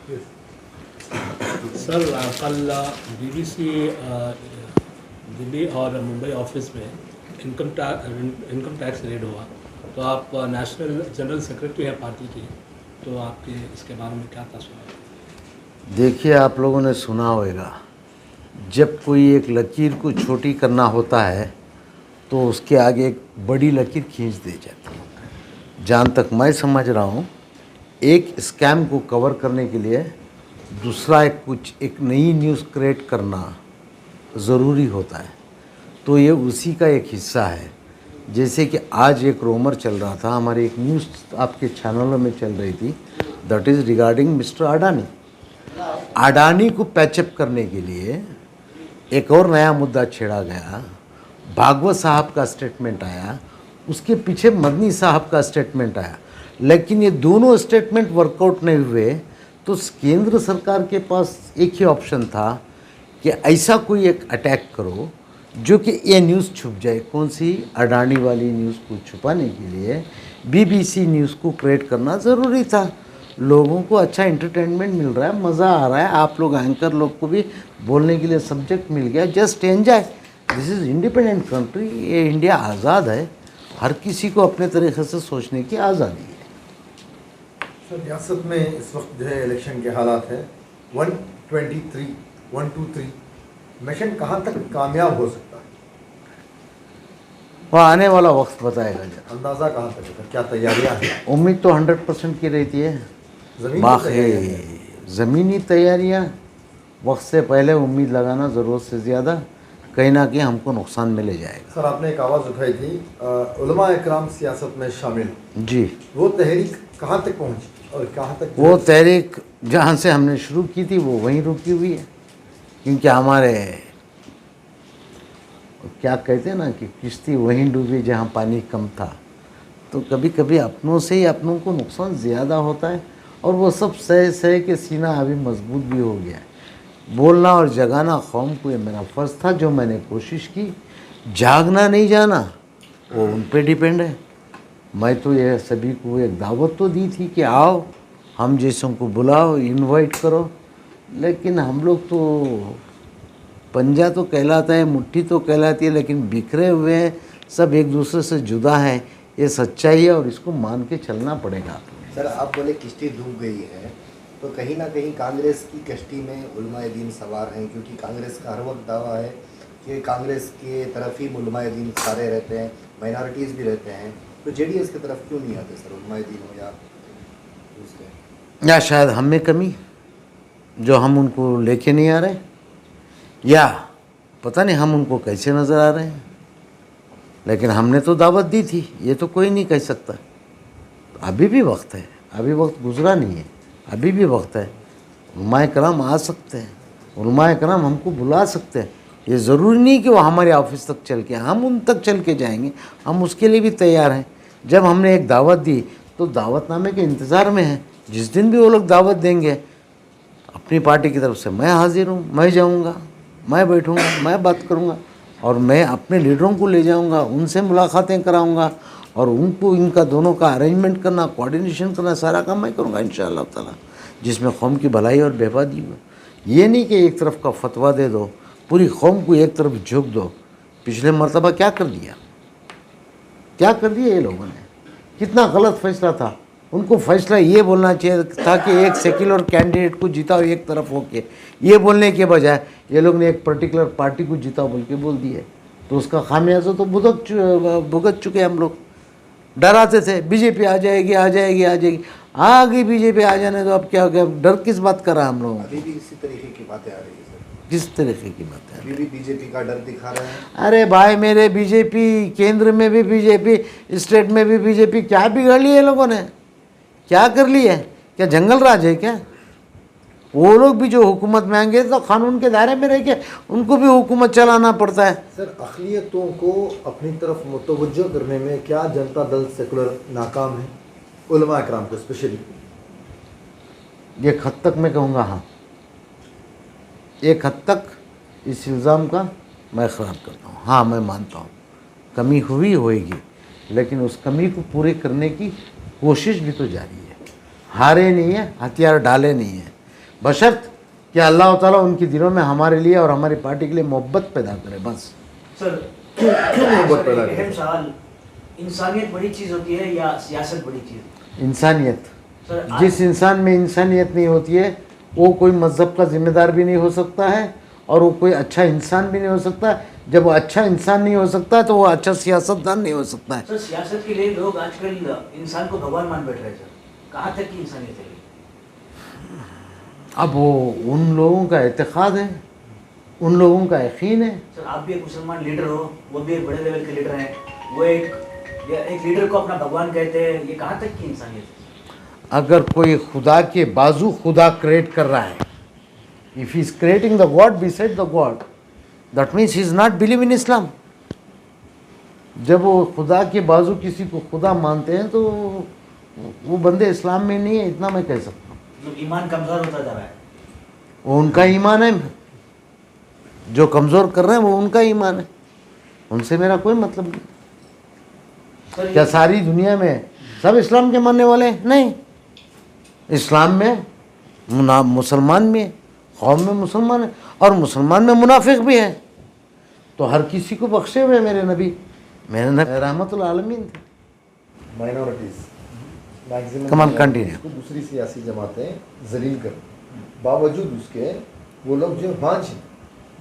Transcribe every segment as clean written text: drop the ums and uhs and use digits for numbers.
Sir कल BBC Delhi और Mumbai office में इनकम टैक्स रेड हुआ, तो आप नेशनल जनरल सेक्रेटरी हैं पार्टी की, तो आपके इसके बारे में क्या तासुर है? देखिए, आप लोगों ने सुना होगा, जब कोई एक लकीर को छोटी करना होता है तो उसके आगे एक बड़ी लकीर खींच दी जाती है। जहाँ तक मैं समझ रहा हूँ, एक स्कैम को कवर करने के लिए दूसरा एक नई न्यूज़ क्रिएट करना ज़रूरी होता है। तो ये उसी का एक हिस्सा है। जैसे कि आज एक रोमर चल रहा था, हमारी एक न्यूज़ आपके चैनलों में चल रही थी, that is regarding mister Adani. Adani को पैचअप करने के लिए एक और नया मुद्दा छेड़ा गया। भागवत साहब का स्टेटमेंट आया, उसके पीछे मदनी साहब का स्टेटमेंट आया, लेकिन ये दोनों स्टेटमेंट वर्कआउट नहीं हुए। तो केंद्र सरकार के पास एक ही ऑप्शन था कि ऐसा कोई एक अटैक करो जो कि ये न्यूज़ छुप जाए। कौन सी? अडानी वाली न्यूज़ को छुपाने के लिए बीबीसी न्यूज़ को क्रिएट करना ज़रूरी था। लोगों को अच्छा एंटरटेनमेंट मिल रहा है, मज़ा आ रहा है, आप लोग एंकर लोग को भी बोलने के लिए सब्जेक्ट मिल गया। Just enjoy, this is independent country. ये इंडिया आज़ाद है, हर किसी को अपने तरीक़े से सोचने की आज़ादी है। सर, रियासत में इस वक्त जो है इलेक्शन के हालात है, 123 मिशन कहाँ तक कामयाब हो सकता है? वह आने वाला वक्त बताएगा। जरा अंदाज़ा कहाँ तक है? क्या तैयारियाँ हैं? उम्मीद तो 100% की रहती है। बाकी ज़मीनी तैयारियाँ, वक्त से पहले उम्मीद लगाना ज़रूरत से ज़्यादा कहीं ना कहीं हमको नुकसान मिले जाएगा। सर, आपने एक आवाज़ उठाई थी उलमा इकराम सियासत में शामिल जी। वो तहरीक कहाँ तक पहुँची और कहाँ तक? वो तहरीक जहाँ से हमने शुरू की थी वो वहीं रुकी हुई है, क्योंकि हमारे क्या कहते हैं ना कि किश्ती वहीं डूबी जहाँ पानी कम था। तो कभी कभी अपनों से ही अपनों को नुकसान ज़्यादा होता है, और वो सब सह सह के सीना अभी मजबूत भी हो गया है। बोलना और जगाना कौम को ये मेरा फ़र्ज़ था, जो मैंने कोशिश की। जागना नहीं जाना वो उन पे डिपेंड है। मैं तो ये सभी को एक दावत तो दी थी कि आओ, हम जैसों को बुलाओ, इनवाइट करो, लेकिन हम लोग तो पंजा तो कहलाता है, मुट्ठी तो कहलाती है, लेकिन बिखरे हुए हैं, सब एक दूसरे से जुदा हैं। ये सच्चाई है और इसको मान के चलना पड़ेगा। सर, आप बोले किश्ती डूब गई है, तो कहीं ना कहीं कांग्रेस की कश्ती में उलमाए दीन सवार हैं, क्योंकि कांग्रेस का हर वक्त दावा है कि कांग्रेस के तरफ ही उलमाए दीन सारे रहते हैं, माइनॉरिटीज़ भी रहते हैं। तो जेडीएस की तरफ क्यों नहीं आते सर, उलमाए दीन हो या दूसरे? या शायद हम में कमी, जो हम उनको लेके नहीं आ रहे, या पता नहीं हम उनको कैसे नज़र आ रहे हैं। लेकिन हमने तो दावत दी थी, ये तो कोई नहीं कह सकता। अभी भी वक्त है, अभी वक्त गुजरा नहीं है, अभी भी वक्त है। उलमाए कराम आ सकते हैं, उलमाए कराम हमको बुला सकते हैं। ये ज़रूरी नहीं कि वो हमारे ऑफिस तक चल के, हम उन तक चल के जाएंगे, हम उसके लिए भी तैयार हैं। जब हमने एक दावत दी तो दावतनामे के इंतज़ार में हैं। जिस दिन भी वो लोग दावत देंगे, अपनी पार्टी की तरफ से मैं हाजिर हूँ, मैं जाऊँगा, मैं बैठूँगा, मैं बात करूँगा, और मैं अपने लीडरों को ले जाऊँगा, उनसे मुलाकातें कराऊँगा, और उनको इनका दोनों का अरेंजमेंट करना, कोऑर्डिनेशन करना, सारा काम मैं करूँगा इंशाअल्लाह ताला, जिसमें कौम की भलाई और बेबादी हो। ये नहीं कि एक तरफ का फतवा दे दो, पूरी कौम को एक तरफ झोंक दो। पिछले मरतबा क्या कर दिया, क्या कर दिया ये लोगों ने? कितना गलत फैसला था। उनको फैसला ये बोलना चाहिए था कि एक सेक्युलर कैंडिडेट को जिताओ एक तरफ होके, ये बोलने के बजाय ये लोग ने एक पर्टिकुलर पार्टी को जिताओ बोल के बोल दिए। तो उसका खामियाजा तो भुगत चुके हम लोग। डराते थे बीजेपी आ जाएगी, आ जाएगी, आ जाएगी, आ गई बीजेपी। आ जाने तो अब क्या हो गया? डर किस बात का रहा हम लोगों? अभी भी इसी तरीके की बातें आ रही है सर। किस तरीके की बात है? अभी भी बीजेपी का डर दिखा रहे हैं। अरे भाई मेरे, बीजेपी केंद्र में भी बीजेपी, स्टेट में भी बीजेपी, क्या बिगड़ लिया है लोगों ने? क्या कर लिया है? क्या जंगल राज है क्या? वो लोग भी जो हुकूमत में आएंगे तो कानून के दायरे में रह के उनको भी हुकूमत चलाना पड़ता है। सर, अक़लियतों को अपनी तरफ मुतवज्जो करने में क्या जनता दल सेकुलर नाकाम है, उलमा इकराम को स्पेशली? एक हद तक मैं कहूँगा हाँ, एक हद तक इस इल्ज़ाम का मैं ख़राब करता हूँ। हाँ, मैं मानता हूँ कमी हुई होएगी, लेकिन उस कमी को पूरे करने की कोशिश भी तो जारी है। हारे नहीं है, हथियार डाले नहीं है। बशर्त कि अल्लाह ताला उनके दिलों में हमारे लिए और हमारी पार्टी के लिए मोहब्बत पैदा करे बस। सर क्यों मोहब्बत पैदा एक करें? अहम सवाल, इंसानियत बड़ी चीज़ होती है या सियासत बड़ी चीज़? इंसानियत, सर जिस इंसान में इंसानियत नहीं होती है वो कोई मज़हब का जिम्मेदार भी नहीं हो सकता है और वो कोई अच्छा इंसान भी नहीं हो सकता। जब वो अच्छा इंसान नहीं हो सकता तो वो अच्छा सियासतदान नहीं हो सकता है। सर सियासत के लिए लोग आजकल इंसान को भगवान मान बैठ रहे हैं सर, कहाँ तक की इंसानियत है ये? अब वो उन लोगों का एतक़ाद है, उन लोगों का यकीन है। सर आप भी एक मुसलमान लीडर हो, वो भी एक बड़े लेवल के लीडर हैं, वो एक लीडर को अपना भगवान कहते हैं, ये कहाँ तक की इंसानियत है? अगर कोई खुदा के बाजू खुदा क्रिएट कर रहा है, if he is creating the god beside the god, that means he is not believe in Islam. जब वो खुदा के बाजू किसी को खुदा मानते हैं तो वो बंदे इस्लाम में नहीं है, इतना मैं कह सकता हूँ। मतलब ईमान कमज़ोर होता जा रहा है। वो उनका ईमान है, जो कमज़ोर कर रहे हैं वो उनका ईमान है, उनसे मेरा कोई मतलब नहीं। सर क्या सारी दुनिया में सब इस्लाम के मानने वाले हैं? नहीं, इस्लाम में मुसलमान भी है, कौम में मुसलमान है और मुसलमान में मुनाफिक भी है। तो हर किसी को बख्शे हुए मेरे नबी रहमतुल आलमीन थे। Minorities maximum Come on, continue. को दूसरी सियासी जमातें जलील कर, बावजूद उसके वो लोग जो बांझ हैं,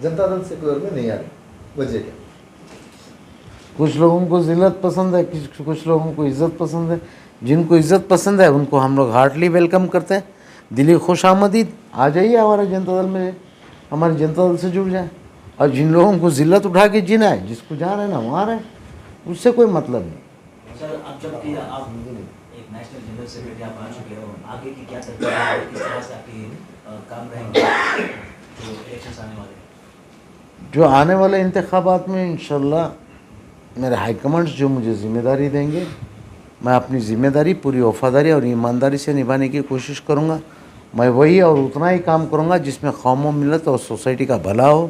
जनता दल सेकुलर में नहीं आ रहे, वजह क्या? कुछ लोगों को जिल्लत पसंद है, कुछ लोगों को इज़्ज़त पसंद है। जिनको इज़्ज़त पसंद है उनको हम लोग हार्टली वेलकम करते हैं, दिली खुश आमदीद, आ जाइए हमारे जनता दल में, हमारे जनता दल से जुड़ जाए। और जिन लोगों को जिल्लत उठा के जीना है, जिसको जा रहे हैं ना वहाँ रहे, उससे कोई मतलब नहीं। सर अब जबकि आप एक नेशनल जनरल सेक्रेटरी आप आ चुके हो, आगे की क्या तरीका है, किस तरह से आपकी काम रहेंगे जो इलेक्शंस आने वाले हैं? जो आने वाले इंतखाबात में इंशाल्लाह मेरे हाईकमांड्स जो मुझे ज़िम्मेदारी देंगे, मैं अपनी ज़िम्मेदारी पूरी वफादारी और ईमानदारी से निभाने की कोशिश करूँगा। मैं वही और उतना ही काम करूँगा जिसमें कौम मिलत और सोसाइटी का भला हो।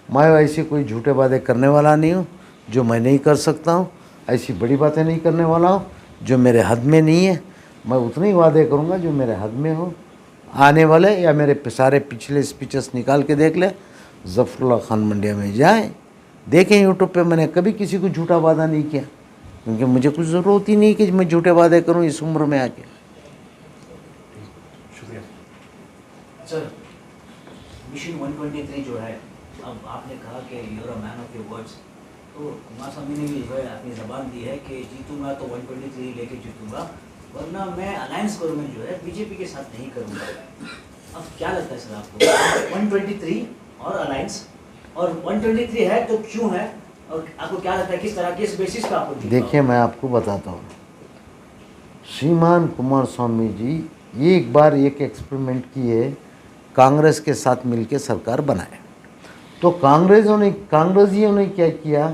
मैं ऐसी कोई झूठे वादे करने वाला नहीं हूँ जो मैं नहीं कर सकता हूँ, ऐसी बड़ी बातें नहीं करने वाला हूँ जो मेरे हद में नहीं है। मैं उतने ही वादे करूँगा जो मेरे हद में हो। आने वाले या मेरे सारे पिछले स्पीचेस निकाल के देख ले, ज़फ़रुल्लाह खान मंडिया में जाएं, देखें यूट्यूब पे, मैंने कभी किसी को झूठा वादा नहीं किया, क्योंकि मुझे कुछ ज़रूरत ही नहीं कि मैं झूठे वादे करूं इस उम्र में आके। शुक्रिया सर। मिशन 123 जो है, अब आपने कहा कि you're a man of your words, तो कुमार स्वामी ने भी जो है अपनी ज़बान दी है कि जीतूंगा तो 123 लेके जीतूंगा, वरना मैं अलायंस गवर्नमेंट जो है बीजेपी के साथ नहीं करूँगा। अब क्या लगता है सर आपको, 123 और अलायंस, और 123 है तो क्यों है, और आपको क्या लगता है किस तरह किस बेसिस पे आपको जीतना देखिए मैं आपको बताता हूँ, श्रीमान कुमार स्वामी जी एक बार एक एक्सपेरिमेंट किए, कांग्रेस के साथ मिलकर सरकार बनाए। तो कांग्रेसियों ने क्या किया,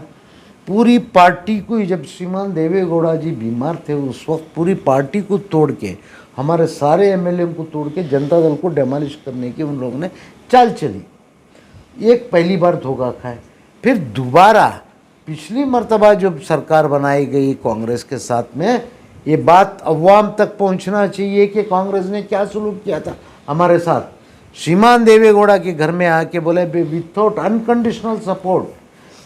पूरी पार्टी को, जब श्रीमान देवेगौड़ा जी बीमार थे उस वक्त पूरी पार्टी को तोड़ के, हमारे सारे एमएलए को तोड़ के जनता दल को डेमोलिश करने की उन लोगों ने चाल चली। एक पहली बार धोखा खाए, फिर दोबारा पिछली मर्तबा जब सरकार बनाई गई कांग्रेस के साथ में, ये बात अवाम तक पहुंचना चाहिए कि कांग्रेस ने क्या सलूक किया था हमारे साथ। श्रीमान देवेगौड़ा के घर में आके बोले विथआउट अनकंडीशनल सपोर्ट,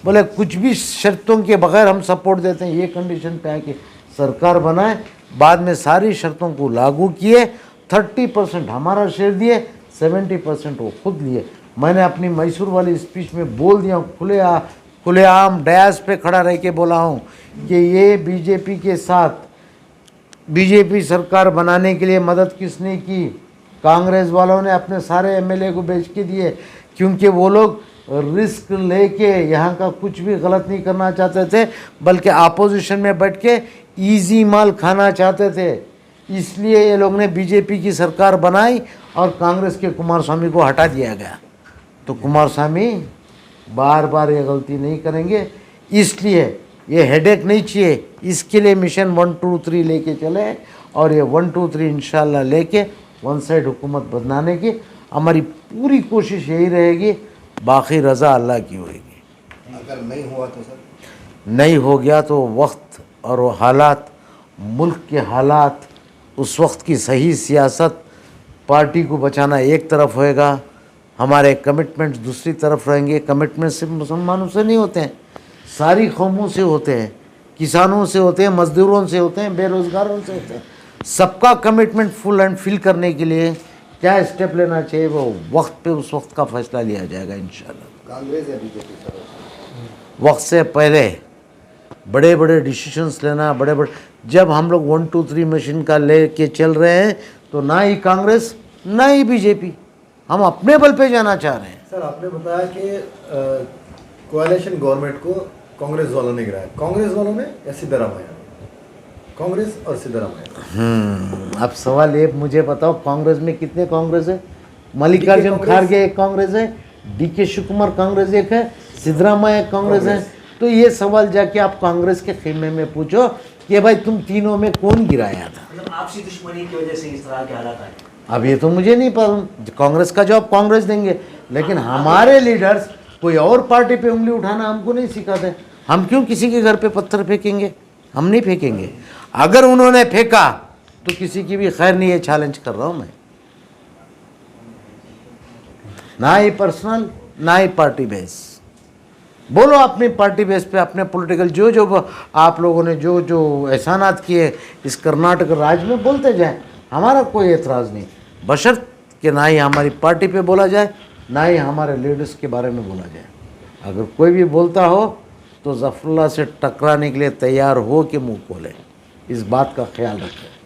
बोले कुछ भी शर्तों के बगैर हम सपोर्ट देते हैं, ये कंडीशन पे आके सरकार बनाए। बाद में सारी शर्तों को लागू किए, 30% हमारा शेयर दिए, 70% वो खुद लिए। मैंने अपनी मैसूर वाली स्पीच में बोल दिया, खुलेआम डयास पे खड़ा रह के बोला हूँ कि ये बीजेपी के साथ, बीजेपी सरकार बनाने के लिए मदद किसने की, कांग्रेस वालों ने अपने सारे एमएलए को बेच के दिए, क्योंकि वो लोग रिस्क लेके यहाँ का कुछ भी गलत नहीं करना चाहते थे, बल्कि अपोजिशन में बैठ के ईजी माल खाना चाहते थे। इसलिए ये लोग ने बीजेपी की सरकार बनाई और कांग्रेस के कुमार स्वामी को हटा दिया गया। तो कुमार स्वामी बार बार ये गलती नहीं करेंगे, इसलिए ये हेडेक नहीं चाहिए। इसके लिए मिशन 1 2 3 लेके चले और ये 1 2 3 इंशाल्लाह लेके वन साइड हुकूमत बनाने की हमारी पूरी कोशिश यही रहेगी। बाकी रज़ा अल्लाह की होगी। अगर नहीं हुआ तो सर, नहीं हो गया तो वक्त और वो हालात, मुल्क के हालात, उस वक्त की सही सियासत पार्टी को बचाना एक तरफ होएगा, हमारे कमिटमेंट दूसरी तरफ रहेंगे। कमिटमेंट सिर्फ मुसलमानों से नहीं होते हैं, सारी कौमों से होते हैं, किसानों से होते हैं, मजदूरों से होते हैं, बेरोजगारों से होते हैं। सबका कमिटमेंट फुल एंड फिल करने के लिए क्या स्टेप लेना चाहिए, वो वक्त पे उस वक्त का फैसला लिया जाएगा इंशाल्लाह। कांग्रेस या बीजेपी सर? वक्त से पहले बड़े बड़े डिसीजंस लेना, बड़े बड़े, जब हम लोग 1 2 3 मशीन का ले के चल रहे हैं तो ना ही कांग्रेस ना ही बीजेपी, हम अपने बल पे जाना चाह रहे हैं। सर आपने बताया कि कोalition गवर्नमेंट को कांग्रेस वालों ने गिराया, कांग्रेस वालों ने या सिद्धरामैया? कांग्रेस और सिद्धरामैया। अब सवाल ये मुझे बताओ, कांग्रेस में कितने कांग्रेस है? मल्लिकार्जुन DK खड़गे एक कांग्रेस है, DK शिवकुमार कांग्रेस एक है, सिद्धरामैया एक कांग्रेस है। तो ये सवाल जाके आप कांग्रेस के खेमे में पूछो कि भाई तुम तीनों में कौन गिराया था। मतलब आपसी दुश्मनी की वजह से इस तरह के हालात आए। अब ये तो मुझे नहीं पता, कांग्रेस का जवाब कांग्रेस देंगे, लेकिन हमारे लीडर्स कोई और पार्टी पे उंगली उठाना हमको नहीं सिखाते। हम क्यों किसी के घर पे पत्थर फेंकेंगे? हम नहीं फेंकेंगे। अगर उन्होंने फेंका तो किसी की भी खैर नहीं है, चैलेंज कर रहा हूं मैं। ना ही पर्सनल ना ही पार्टी बेस। बोलो अपनी पार्टी बेस पे, अपने पॉलिटिकल जो आप लोगों ने जो एहसानात किए इस कर्नाटक राज्य में बोलते जाए, हमारा कोई एतराज़ नहीं, बशर्त कि ना ही हमारी पार्टी पे बोला जाए ना ही हमारे लीडर्स के बारे में बोला जाए। अगर कोई भी बोलता हो तो ज़फ़रुल्लाह से टकराने के लिए तैयार हो कि मुँह खोले, इस बात का ख्याल रखें।